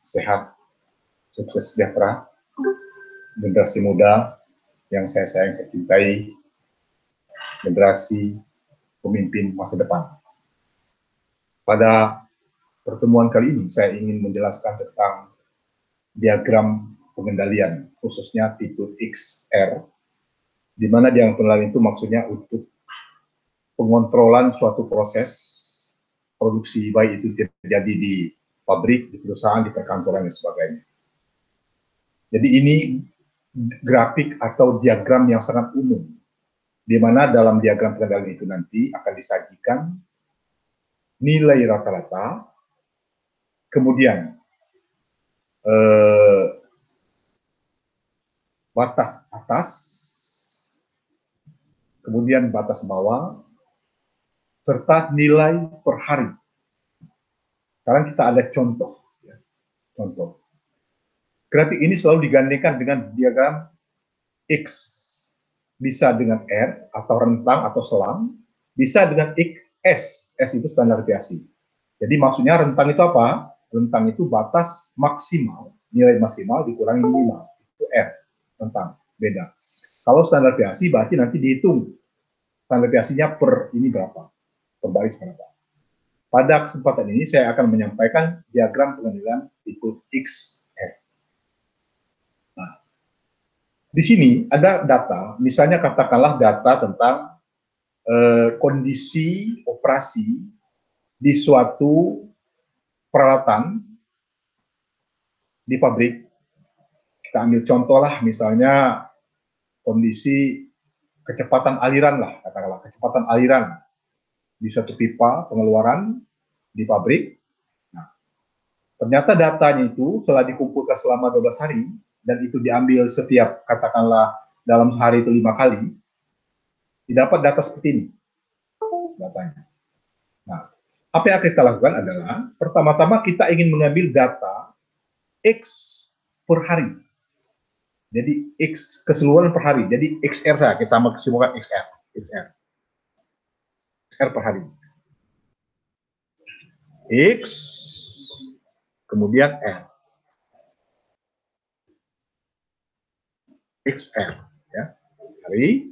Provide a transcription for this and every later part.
sehat, sukses sejahtera, generasi muda yang saya sayang, saya cintai, generasi pemimpin masa depan. Pada pertemuan kali ini saya ingin menjelaskan tentang diagram pengendalian, khususnya tipe XR, di mana diagram pengendalian itu maksudnya untuk pengontrolan suatu proses produksi, baik itu terjadi di pabrik, di perusahaan, di perkantoran, dan sebagainya. Jadi ini grafik atau diagram yang sangat umum, di mana dalam diagram pengendalian itu nanti akan disajikan nilai rata-rata, kemudian batas atas, kemudian batas bawah, serta nilai per hari. Sekarang kita ada contoh. Contoh. Grafik ini selalu digandengkan dengan diagram X. Bisa dengan R atau rentang atau selang, bisa dengan S. S itu standar deviasi. Jadi maksudnya rentang itu apa? Rentang itu batas maksimal, nilai maksimal dikurangi minimal. Itu R, rentang, beda. Kalau standar deviasi berarti nanti dihitung standar deviasinya per ini berapa, per baris berapa. Pada kesempatan ini saya akan menyampaikan diagram pengendalian tipe XR. Nah, di sini ada data, misalnya katakanlah data tentang kondisi operasi di suatu peralatan di pabrik. Kita ambil contoh lah, misalnya kondisi kecepatan aliran lah, katakanlah kecepatan aliran di suatu pipa pengeluaran di pabrik. Nah, ternyata datanya itu setelah dikumpulkan selama 12 hari, dan itu diambil setiap, katakanlah dalam sehari itu 5 kali, didapat data seperti ini datanya. Nah, apa yang kita lakukan adalah, pertama-tama kita ingin mengambil data X per hari. Jadi X keseluruhan per hari. Jadi XR saja, kita maksimalkan XR. XR per hari. X, kemudian R. XR. Ya. Hari.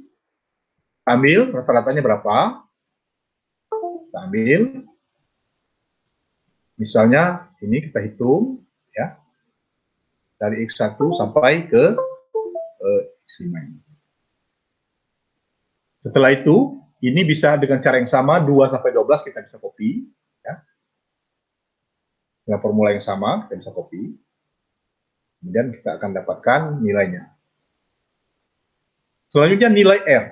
Ambil rata-ratanya berapa? Kita ambil. Misalnya, ini kita hitung. Ya. Dari X1 sampai ke X5. Setelah itu, ini bisa dengan cara yang sama, 2-12 kita bisa copy. Ya. Dengan formula yang sama, kita bisa copy. Kemudian kita akan dapatkan nilainya. Selanjutnya nilai R.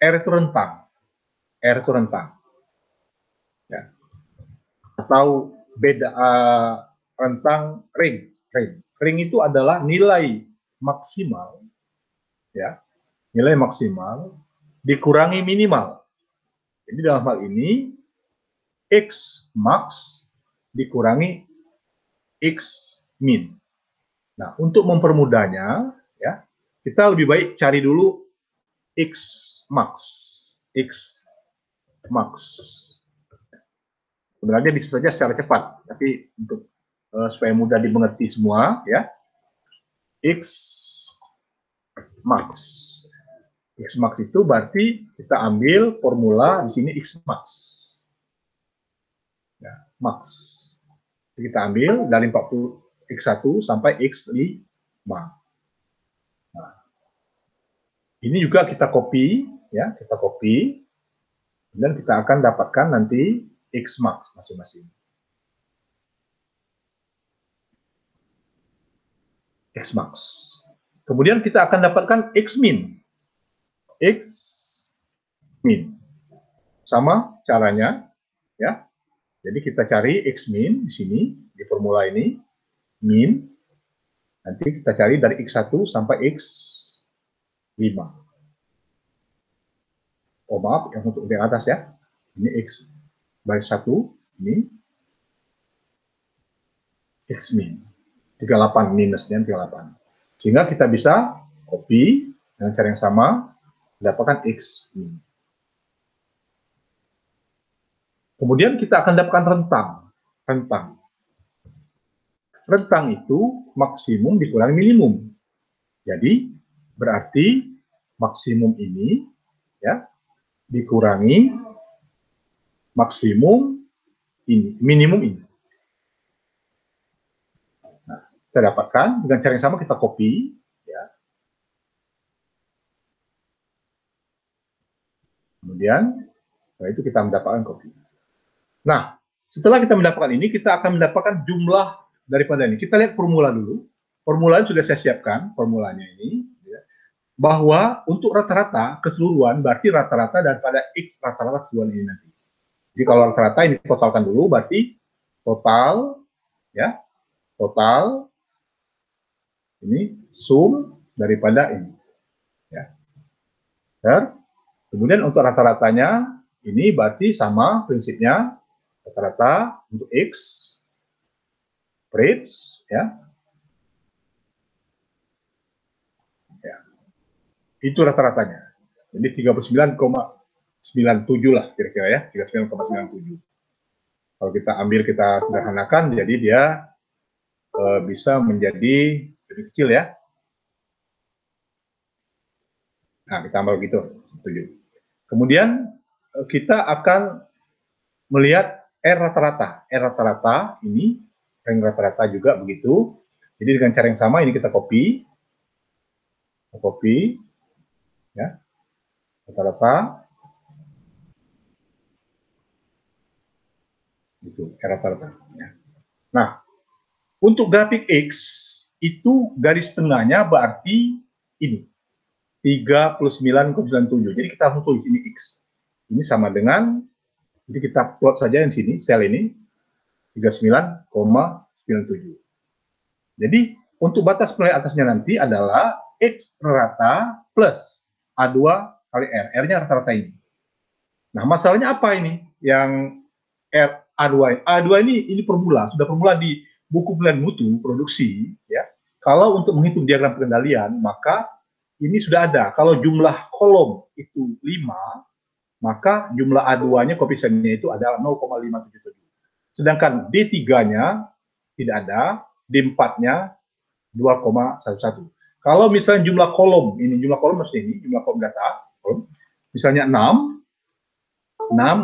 R itu rentang. R itu rentang. Ya. Atau beda rentang ring. Ring itu adalah nilai maksimal, ya, nilai maksimal dikurangi minimal. Jadi dalam hal ini X max dikurangi X min. Nah, untuk mempermudahnya, ya, kita lebih baik cari dulu X max. X max. Sebenarnya bisa saja secara cepat, tapi untuk supaya mudah dimengerti semua, ya, X max. X max itu berarti kita ambil formula di sini X max. Ya, max. Kita ambil dari 40 X1 sampai X5. Nah, ini juga kita copy, ya, kita copy, dan kita akan dapatkan nanti X max masing-masing. X max. Kemudian kita akan dapatkan X min. X min. Sama caranya, ya. Jadi kita cari X min di sini, di formula ini, min. Nanti kita cari dari X1 sampai X5. Oh maaf, yang untuk di atas ya. Ini X baris 1, ini X min. 38 minusnya 38. Sehingga kita bisa copy dengan cara yang sama, mendapatkan X min. Kemudian kita akan dapatkan rentang. rentang itu maksimum dikurangi minimum. Jadi berarti maksimum ini ya dikurangi maksimum ini, minimum ini. Nah, kita dapatkan dengan cara yang sama, kita copy ya. Kemudian setelah itu kita mendapatkan copy. Nah, setelah kita mendapatkan ini, kita akan mendapatkan jumlah daripada ini. Kita lihat formula dulu. Formulanya sudah saya siapkan, formulanya ini. Ya. Bahwa untuk rata-rata keseluruhan, berarti rata-rata daripada X rata-rata keseluruhan ini nanti. Jadi kalau rata-rata ini totalkan dulu, berarti total, ya, total, ini sum daripada ini. Ya. Kemudian untuk rata-ratanya, ini berarti sama prinsipnya, rata-rata untuk X, rates, ya, itu rata-ratanya. Jadi 39,97 lah kira-kira ya, 39,97. Kalau kita ambil, kita sederhanakan, jadi dia bisa menjadi lebih kecil ya. Nah, kita ambil gitu, 7. Kemudian kita akan melihat R rata-rata. R rata-rata ini, rank rata-rata juga begitu. Jadi dengan cara yang sama, ini kita copy. Copy, ya, rata-rata. Itu rata-rata. Ya. Nah, untuk grafik X itu garis tengahnya berarti ini 39,97. Jadi kita langsung tulis ini X. Ini sama dengan, jadi kita plot saja yang sini, sel ini 39,97. Jadi untuk batas penilaian atasnya nanti adalah X rata plus A2 kali R. R-nya rata-rata ini. Nah, masalahnya apa ini? Yang R A2. A2 ini formula, sudah formula di buku penilaian mutu produksi ya. Kalau untuk menghitung diagram pengendalian, maka ini sudah ada. Kalau jumlah kolom itu 5, maka jumlah A2-nya koefisiennya itu adalah 0,577. Sedangkan D3-nya tidak ada, D4-nya 2,11. Kalau misalnya jumlah kolom, ini jumlah kolom maksudnya ini, jumlah kolom data, misalnya 6,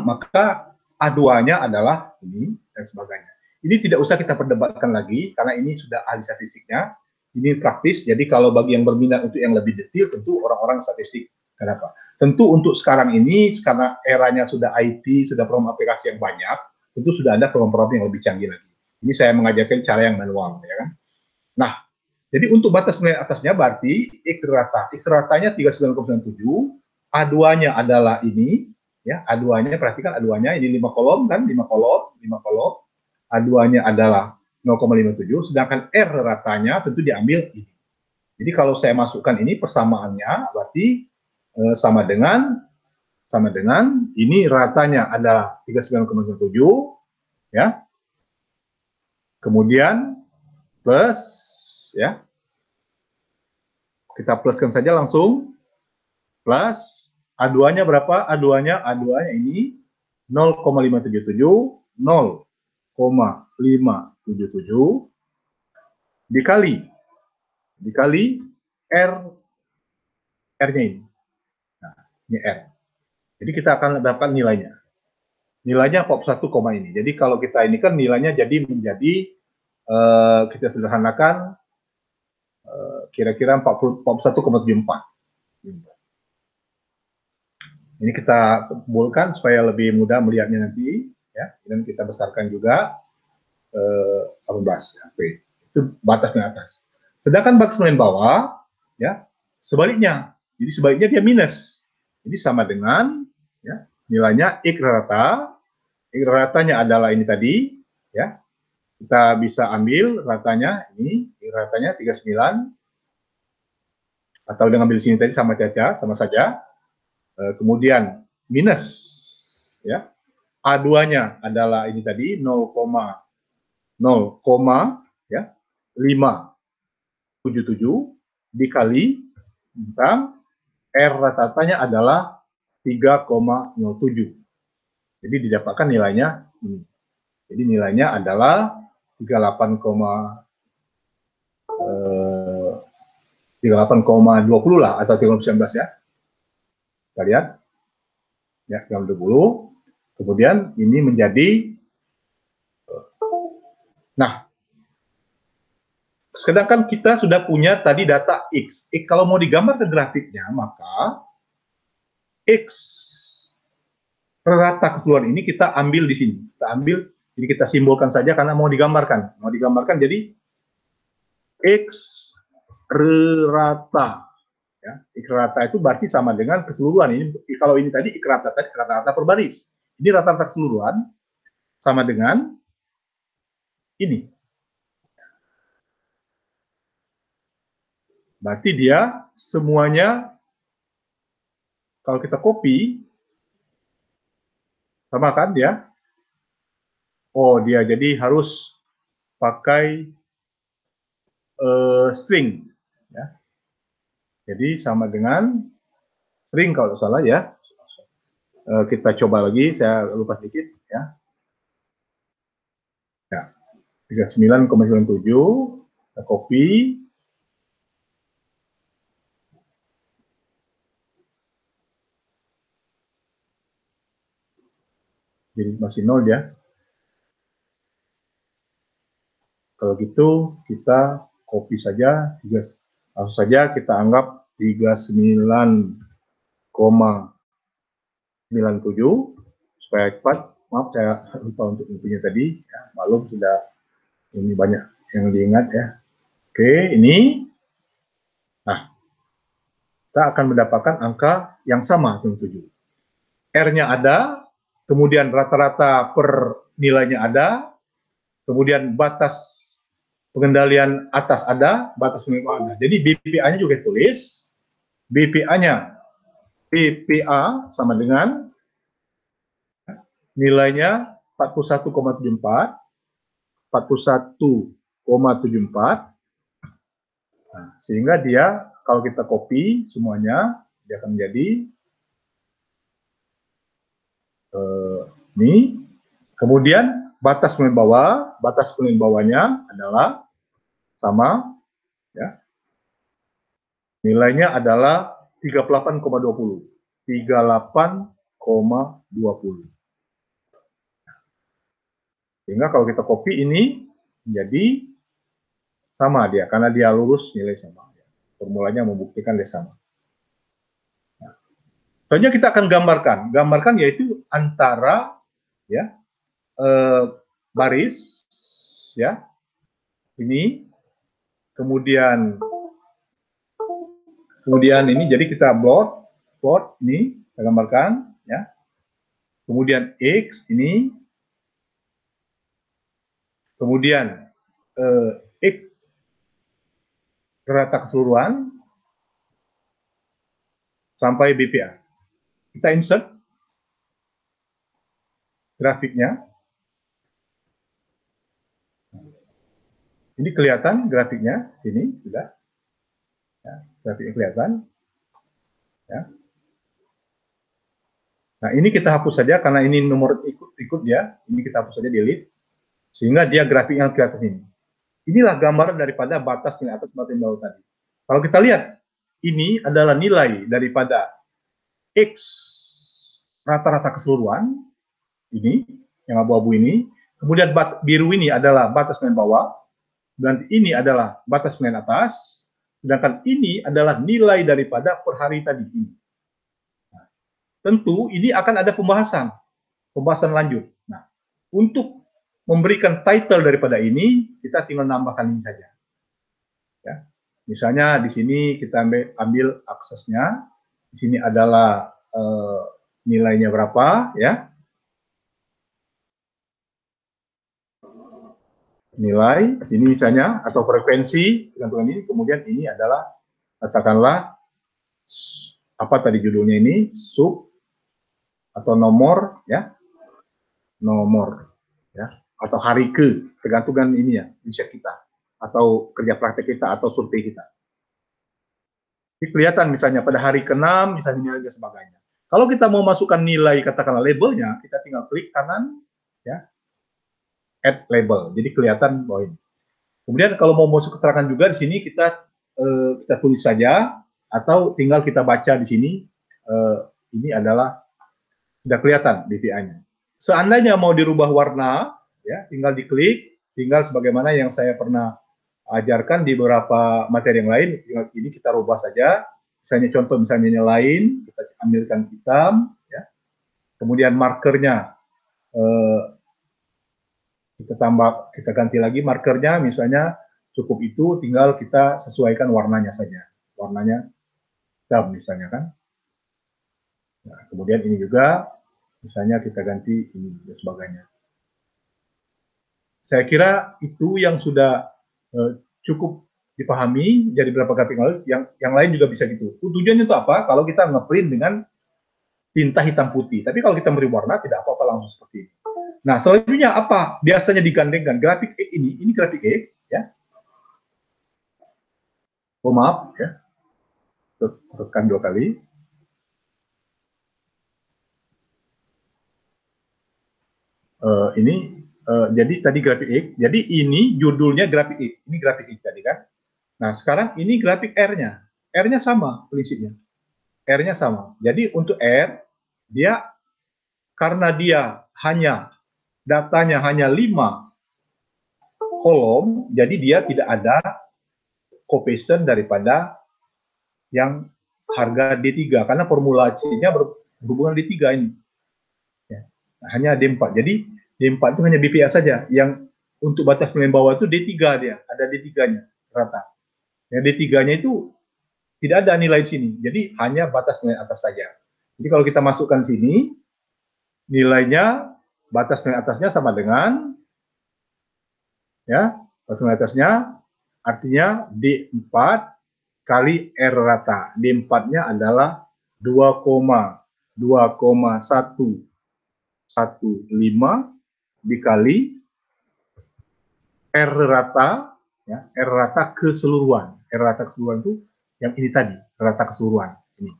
maka A2-nya adalah ini, dan sebagainya. Ini tidak usah kita perdebatkan lagi, karena ini sudah ahli statistiknya, ini praktis, jadi kalau bagi yang berminat untuk yang lebih detail, tentu orang-orang statistik. Kenapa? Tentu untuk sekarang ini, karena eranya sudah IT, sudah program aplikasi yang banyak, tentu sudah ada program-program yang lebih canggih lagi. Ini saya mengajarkan cara yang manual, ya kan? Nah, jadi untuk batas penilaian atasnya berarti X rata. X ratanya 39,97, A2-nya adalah ini, ya, A2-nya, perhatikan A2-nya, ini 5 kolom kan, 5 kolom, A2-nya adalah 0,57, sedangkan R ratanya tentu diambil ini. Jadi kalau saya masukkan ini persamaannya, berarti sama dengan ini ratanya adalah 39,97, ya. Kemudian plus, ya. Kita pluskan saja langsung, plus A2-nya berapa? A2-nya ini 0,577, 0,577 dikali R-nya ini. Nah, ini R. Jadi kita akan dapat nilainya. Nilainya POP 1, ini. Jadi kalau kita ini kan nilainya jadi menjadi kita sederhanakan kira-kira POP 1,74. Ini kita kumpulkan supaya lebih mudah melihatnya nanti, ya. Dan kita besarkan juga 18 HP. Itu batas penilaian atas. Sedangkan batas penilaian bawah, ya, sebaliknya. Jadi sebaliknya dia minus. Jadi sama dengan, ya, nilainya X rata. X ratanya adalah ini tadi, ya. Kita bisa ambil ratanya ini, X ratanya 39, atau dengan ambil sini tadi sama saja. Kemudian minus, ya. A2-nya adalah ini tadi 0,577 dikali tentang R rata-ratanya adalah 3,07. Jadi didapatkan nilainya ini. Jadi nilainya adalah 38,7 38,20 lah, atau 319 ya. Kita lihat. Ya, 320. Kemudian ini menjadi, nah, sedangkan kita sudah punya tadi data X. Kalau mau digambar ke grafiknya, maka X rata keseluruhan ini kita ambil di sini. Kita ambil, jadi kita simbolkan saja karena mau digambarkan. Mau digambarkan jadi X rata. Ya, X rata itu berarti sama dengan keseluruhan. Ini, kalau ini tadi X rata, tadi rata-rata per baris. Ini rata-rata keseluruhan sama dengan ini. Berarti dia semuanya, kalau kita copy, sama kan dia? Oh, dia jadi harus pakai string. Ya. Jadi sama dengan string kalau salah ya. Kita coba lagi, saya lupa sedikit ya. Ya, 39,97, kita copy. Jadi masih 0 ya. Kalau gitu kita copy saja, langsung saja kita anggap 39,97 supaya cepat. Maaf saya lupa untuk intinya tadi, ya, maklum sudah ini banyak yang diingat ya. Oke, ini, nah kita akan mendapatkan angka yang sama dengan 7. R-nya ada, kemudian rata-rata per nilainya ada, kemudian batas pengendalian atas ada, batas pengendalian ada. Jadi BPA-nya juga tulis, BPA-nya BPA sama dengan nilainya 41,74, 41,74. Nah, sehingga dia kalau kita copy semuanya, dia akan menjadi ini. Kemudian batas penilaian bawahnya adalah sama, ya. Nilainya adalah 38,20. 38,20. Sehingga kalau kita copy ini menjadi sama dia, karena dia lurus nilai sama. Formulanya membuktikan dia sama. Nah, selanjutnya kita akan gambarkan yaitu antara ya baris ya ini, kemudian ini, jadi kita plot ini kita gambarkan ya, kemudian X ini, kemudian X rata keseluruhan sampai BPA. Kita insert grafiknya. Ini kelihatan grafiknya, sini sudah. Ya, grafiknya kelihatan. Ya. Nah, ini kita hapus saja karena ini nomor ikut ya. Ini kita hapus saja, delete. Sehingga dia grafiknya kelihatan ini. Inilah gambaran daripada batas nilai atas batas bawah tadi. Kalau kita lihat, ini adalah nilai daripada X rata-rata keseluruhan, ini, yang abu-abu ini. Kemudian biru ini adalah batas nilai bawah, dan ini adalah batas nilai atas, sedangkan ini adalah nilai daripada per hari tadi. Nah, tentu ini akan ada pembahasan lanjut. Nah, untuk memberikan title daripada ini, kita tinggal nambahkan ini saja. Ya. Misalnya di sini kita ambil aksesnya, di sini adalah nilainya berapa, ya. Nilai, sini misalnya, atau frekuensi, dengan ini, kemudian ini adalah, katakanlah, apa tadi judulnya ini, sub, atau nomor, ya, nomor, ya, atau hari ke, tergantung ini ya, riset kita, atau kerja praktek kita, atau survei kita. Ini kelihatan misalnya pada hari ke-6, misalnya dan sebagainya. Kalau kita mau masukkan nilai, katakanlah labelnya, kita tinggal klik kanan, ya, add label. Jadi kelihatan bahwa ini. Kemudian kalau mau masuk keterangan juga di sini kita tulis saja atau tinggal kita baca di sini. Ini adalah sudah kelihatan DPA-nya. Seandainya mau dirubah warna, ya tinggal diklik, tinggal sebagaimana yang saya pernah ajarkan di beberapa materi yang lain. Ini kita rubah saja. Misalnya contoh misalnya yang lain, kita ambilkan hitam, ya. Kemudian markernya kita ganti lagi markernya, misalnya cukup itu, tinggal kita sesuaikan warnanya saja, warnanya hitam misalnya kan. Nah, kemudian ini juga misalnya kita ganti ini dan sebagainya. Saya kira itu yang sudah cukup dipahami dari beberapa grafik lalu. Yang lain juga bisa gitu. Tujuannya itu apa? Kalau kita ngeprint dengan tinta hitam putih. Tapi kalau kita beri warna tidak apa-apa, langsung seperti ini. Nah, selanjutnya apa? Biasanya digandengkan grafik X ini grafik X, ya. Oh, maaf, ya. Tekan 2 kali. Jadi tadi grafik X. Jadi ini judulnya grafik X. Ini grafik X tadi kan. Nah, sekarang ini grafik R-nya. R-nya sama prinsipnya. R-nya sama. Jadi untuk R, dia karena dia datanya hanya 5 kolom, jadi dia tidak ada coefficient daripada yang harga D3 karena formulasinya berhubungan D3 ini. Ya. Nah, hanya D4. Jadi D4 itu hanya BPA saja. Yang untuk batas nilai bawah itu D3 dia, ada D3-nya rata. Yang D3-nya itu tidak ada nilai di sini. Jadi hanya batas nilai atas saja. Jadi kalau kita masukkan sini, nilainya batas nilai atasnya sama dengan, ya, batas nilai atasnya artinya D4 kali R rata. D4-nya adalah 2,115 dikali R rata, ya, R rata keseluruhan. R rata keseluruhan itu yang ini tadi, rata keseluruhan ini.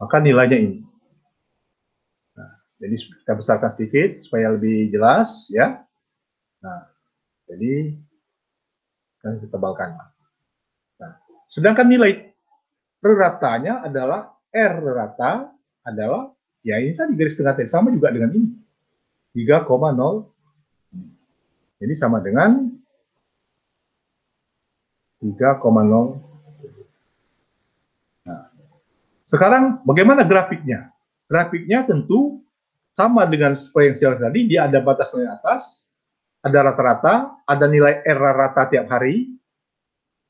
Maka nilainya ini. Nah, jadi kita besarkan sedikit supaya lebih jelas, ya. Nah, jadi kan kita tebalkan. Nah, sedangkan nilai R ratanya adalah R rata adalah, ya ini tadi garis tengah tadi sama juga dengan ini 3,0. Jadi sama dengan 3,0. Nah, sekarang bagaimana grafiknya? Grafiknya tentu sama dengan eksponensial tadi, dia ada batas nilai atas, ada rata-rata, ada nilai R rata tiap hari,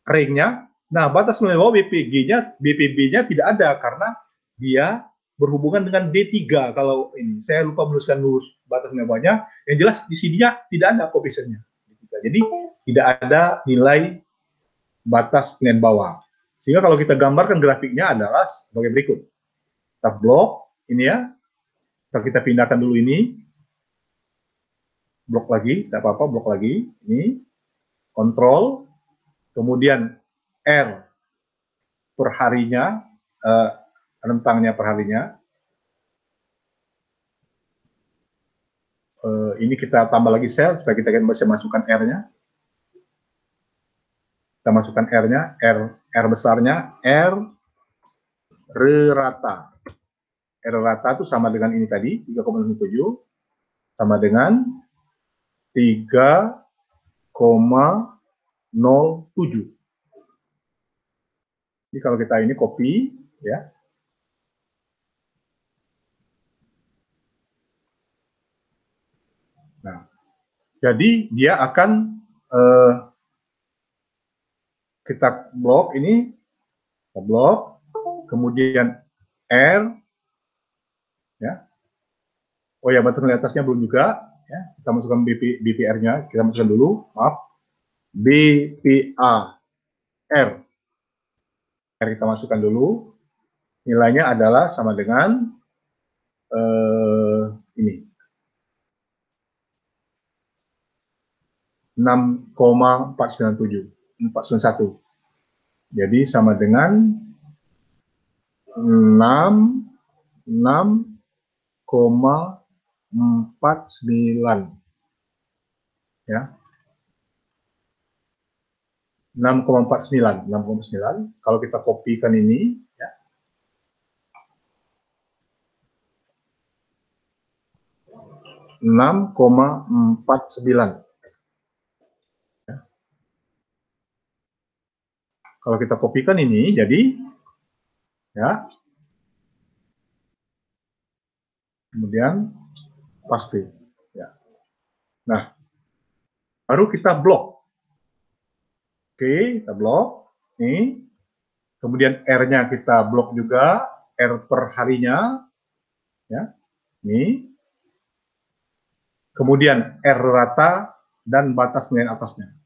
ringnya. Nah, batas nilai bawah BPB-nya tidak ada karena dia berhubungan dengan D3. Kalau ini, saya lupa menuliskan batas nilai bawahnya. Yang jelas di sininya tidak ada koefisiennya. Jadi tidak ada nilai batas nilai bawah. Sehingga kalau kita gambarkan grafiknya adalah sebagai berikut. Kita blok ini ya. Kita pindahkan dulu ini. Blok lagi, tidak apa-apa, blok lagi. Ini kontrol, kemudian R per harinya, rentangnya per harinya. Ini kita tambah lagi sel supaya kita bisa masukkan R-nya. Kita masukkan R-nya, R besarnya, R rata. R rata itu sama dengan ini tadi, 3,07, sama dengan 3,07. Jadi kalau kita ini copy, ya. Nah, jadi dia akan kita blok ini, kita blok, kemudian R, ya. Oh ya, batas nilai atasnya belum juga, ya. Kita masukkan BPR-nya, kita masukkan dulu, maaf, BPA R. R kita masukkan dulu, nilainya adalah sama dengan ini 6,491. Jadi sama dengan 6,49. ya. 6,49. Kalau kita kopikan ini, ya, 6,49. Ya. Kalau kita kopikan ini, jadi, ya, kemudian paste. Ya. Nah, baru kita blok. Oke, kita blok. Nih. Kemudian R-nya kita blok juga, R per harinya. Ya. Nih. Kemudian R rata dan batas nilai atasnya.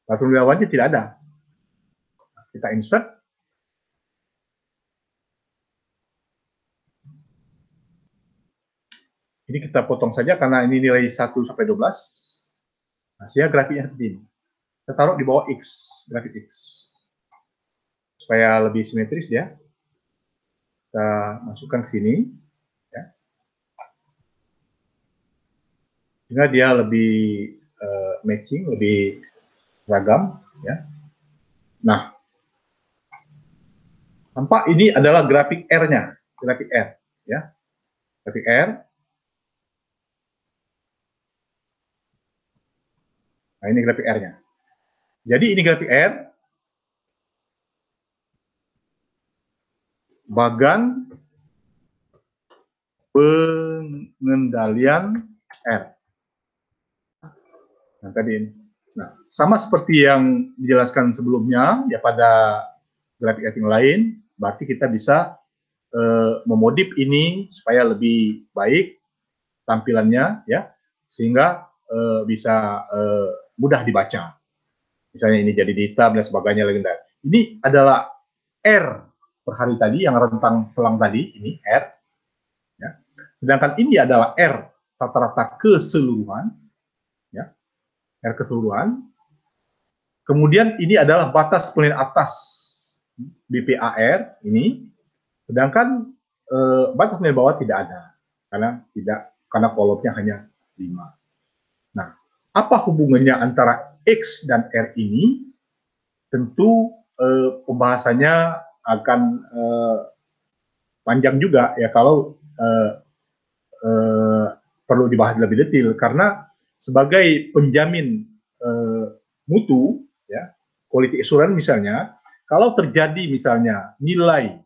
Batas nilai bawahnya tidak ada. Kita insert. Ini kita potong saja karena ini nilai 1 sampai 12. Nah, sehingga grafiknya seperti ini. Kita taruh di bawah X, grafik X. Supaya lebih simetris ya. Kita masukkan ke sini. Ya. Sehingga dia lebih matching, lebih seragam. Ya. Nah, nampak ini adalah grafik R-nya. Grafik R. Ya. Grafik R. Nah, ini grafik R-nya. Jadi ini grafik R. Bagan pengendalian R. Nah, tadi ini. Nah, sama seperti yang dijelaskan sebelumnya, ya pada grafik R yang lain, berarti kita bisa memodif ini supaya lebih baik tampilannya, ya, sehingga bisa mudah dibaca. Misalnya ini jadi hitam dan sebagainya. Ini adalah R per hari tadi, yang rentang selang tadi, ini R. Ya. Sedangkan ini adalah R rata-rata keseluruhan, ya, R keseluruhan. Kemudian ini adalah batas penilaian atas BPAR ini, sedangkan batas penilaian bawah tidak ada, karena kolomnya hanya 5. Nah, apa hubungannya antara X dan R ini? Tentu pembahasannya akan panjang juga ya kalau perlu dibahas lebih detail, karena sebagai penjamin mutu, ya, quality assurance misalnya, kalau terjadi misalnya nilai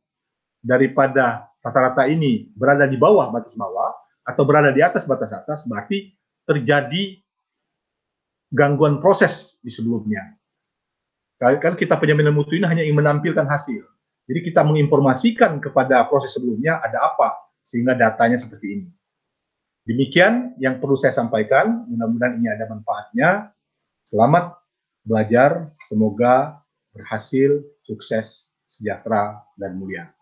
daripada rata-rata ini berada di bawah batas bawah atau berada di atas batas atas, berarti terjadi gangguan proses di sebelumnya. Kan kita penjaminan mutu ini hanya ingin menampilkan hasil. Jadi kita menginformasikan kepada proses sebelumnya ada apa, sehingga datanya seperti ini. Demikian yang perlu saya sampaikan, mudah-mudahan ini ada manfaatnya. Selamat belajar, semoga berhasil, sukses, sejahtera, dan mulia.